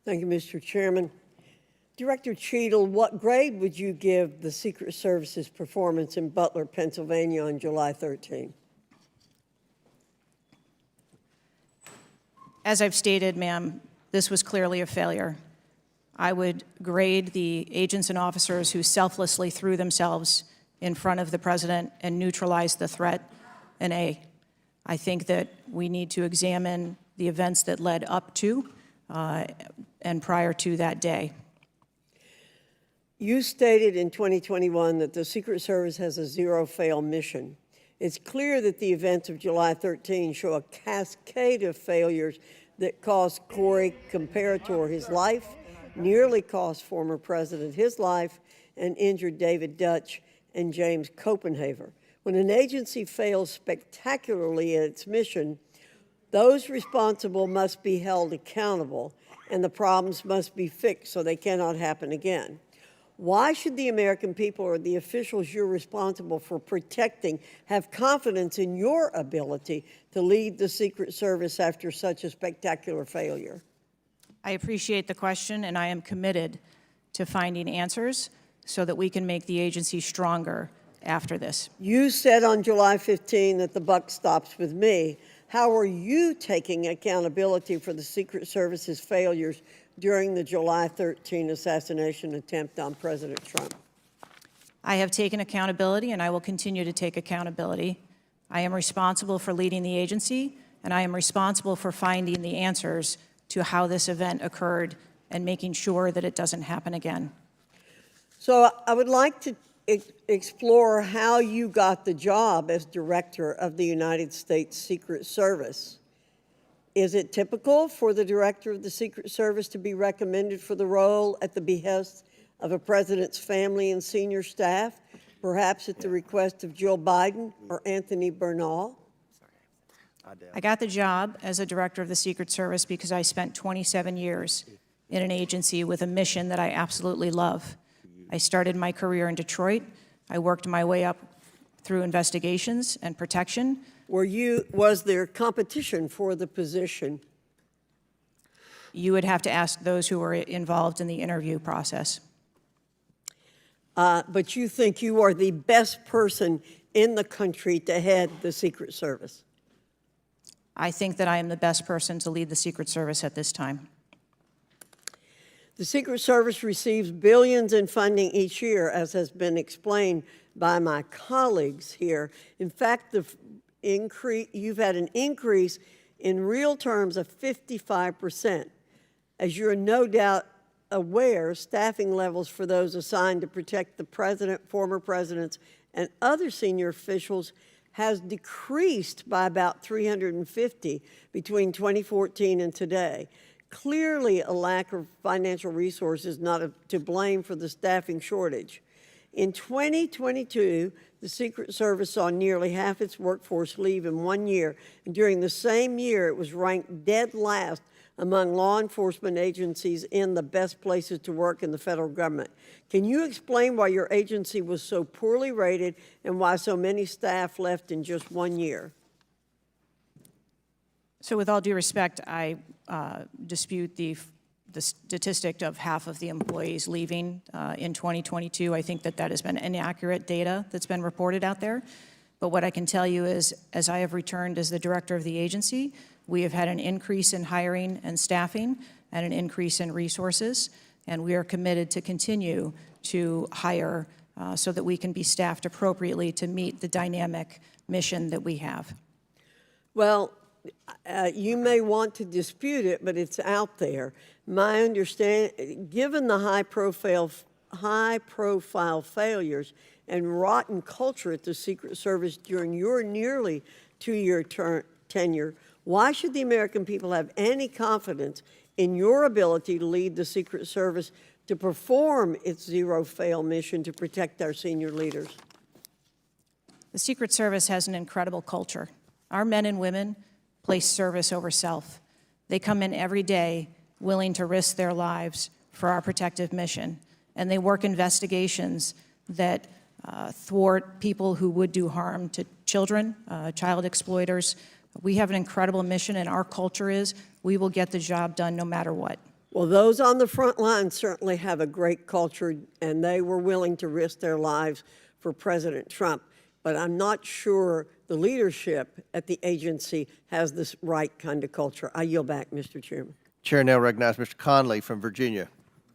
Thank you, Mr. Chairman. Director Cheatle, what grade would you give the Secret Service's performance in Butler, Pennsylvania on July 13? As I've stated, ma'am, this was clearly a failure. I would grade the agents and officers who selflessly threw themselves in front of the president and neutralized the threat an A. I think that we need to examine the events that led up to and prior to that day. You stated in 2021 that the Secret Service has a zero-fail mission. It's clear that the events of July 13 show a cascade of failures that cost Corey Comparator his life, nearly cost former president his life, and injured David Dutch and James Copenhaver. When an agency fails spectacularly at its mission, those responsible must be held accountable, and the problems must be fixed so they cannot happen again. Why should the American people or the officials you're responsible for protecting have confidence in your ability to lead the Secret Service after such a spectacular failure? I appreciate the question, and I am committed to finding answers so that we can make the agency stronger after this. You said on July 15 that the buck stops with me. How are you taking accountability for the Secret Service's failures during the July 13 assassination attempt on President Trump? I have taken accountability, and I will continue to take accountability. I am responsible for leading the agency, and I am responsible for finding the answers to how this event occurred and making sure that it doesn't happen again. So I would like to explore how you got the job as director of the United States Secret Service. Is it typical for the director of the Secret Service to be recommended for the role at the behest of a president's family and senior staff, perhaps at the request of Jill Biden or Anthony Bernal? I got the job as a director of the Secret Service because I spent 27 years in an agency with a mission that I absolutely love. I started my career in Detroit. I worked my way up through investigations and protection. Was there competition for the position? You would have to ask those who were involved in the interview process. But you think you are the best person in the country to head the Secret Service? I think that I am the best person to lead the Secret Service at this time. The Secret Service receives billions in funding each year, as has been explained by my colleagues here. In fact, you've had an increase in real terms of 55%. As you're no doubt aware, staffing levels for those assigned to protect the president, former presidents, and other senior officials has decreased by about 350 between 2014 and today. Clearly, a lack of financial resources not to blame for the staffing shortage. In 2022, the Secret Service saw nearly half its workforce leave in 1 year, and during the same year, it was ranked dead last among law enforcement agencies in the best places to work in the federal government. Can you explain why your agency was so poorly rated and why so many staff left in just 1 year? So with all due respect, I dispute the statistic of half of the employees leaving in 2022. I think that has been inaccurate data that's been reported out there. But what I can tell you is, as I have returned as the director of the agency, we have had an increase in hiring and staffing and an increase in resources, and we are committed to continue to hire so that we can be staffed appropriately to meet the dynamic mission that we have. Well, you may want to dispute it, but it's out there. My understanding, given the high-profile failures and rotten culture at the Secret Service during your nearly two-year tenure, why should the American people have any confidence in your ability to lead the Secret Service to perform its zero-fail mission to protect our senior leaders? The Secret Service has an incredible culture. Our men and women place service over self. They come in every day willing to risk their lives for our protective mission, and they work investigations that thwart people who would do harm to children, child exploiters, We have an incredible mission, and our culture is we will get the job done no matter what. Well, those on the front line certainly have a great culture, and they were willing to risk their lives for President Trump. But I'm not sure the leadership at the agency has this right kind of culture. I yield back, Mr. Chairman. Chair now recognizes Mr. Conley from Virginia.